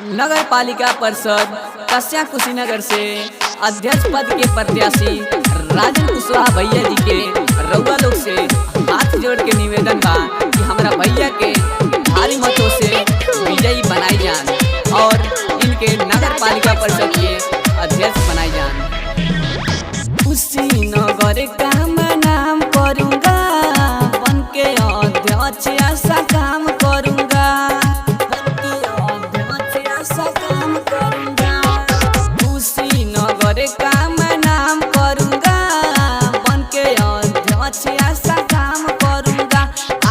नगर पालिका परिषद कस्या कुशीनगर से अध्यक्ष पद के प्रत्याशी राजन कुशवाहा भैया जी के रउआ लोग से हाथ जोड़ के निवेदन बा कि हमारा भैया के भारी मतों से विजयी बनाई जान और इनके नगर पालिका परिषद के अध्यक्ष बनाई जान। कुशीनगर का मैं नाम करूँगा, बन के अध्यक्ष ऐसा काम करूँगा, कुशीनगर का मैं नाम करूँगा, बन के अध्यक्ष ऐसा काम करूँगा।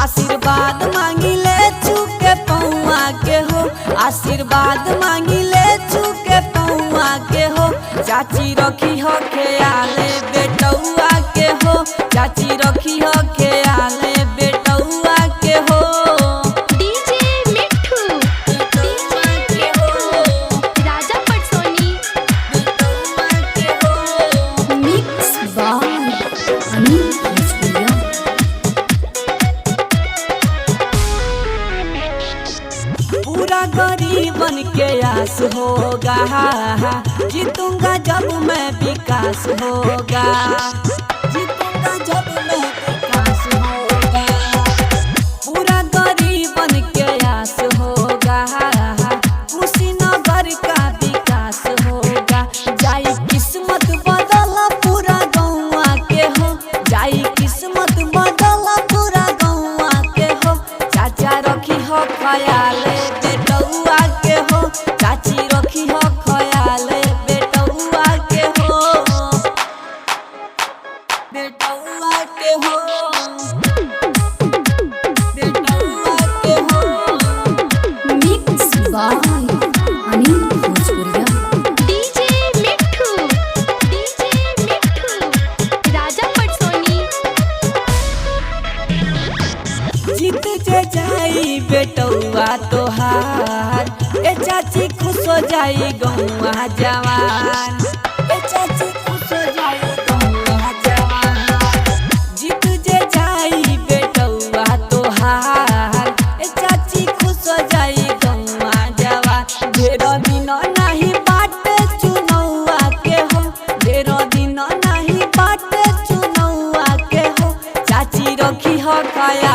आशीर्वाद मांगी ले चुके पौआ के हो, आशीर्वाद मांगी ले चुके पौआ के हो। चाची रखी हो ख्याले बेटौआ के हो, चाची रखी हो ख्याले बेटौआ के हो। डीजे मिट्ठू, डीजे मिट्ठू, राजा पटसोनी, बेटौआ के हो। मिक्स बाय अनिल भोजपुरिया। पूरा गरीबन के आस होगा, जीतूंगा जब मैं विकास होगा, जीतूंगा जब मैं विकास होगा। पूरा गरीबन के आस होगा, कुशीनगर का विकास होगा। जाई किस्मत बदल पूरा गौवा के हो, जाई किस्मत बदल पूरा गौवा के हो। चाचा रखी हो ख्याले बेटौआ के हो, चाची रखी हो ख्याले बेटौआ के हो, बेटौआ के हो, बेटौआ के हो। मिक्स बाय अनिल भोजपुरिया। डीजे मिट्ठू, डीजे मिट्ठू, राजा पटसोनी। जीत जे जाई बेटौआ तोहार, ए चाची खुश हो जाई गौवा जवान, ए चाची खुश हो जाई गौवा जवान। जीत जे जाई बेटौआ तोहार, ए चाची खुश हो जाई गौवा जवान। ढेर दिन नहीं बाटे चुनौआ के हो, ढेर दिन नहीं बाटे चुनौआ के हो। चाची रखी हो ख्याल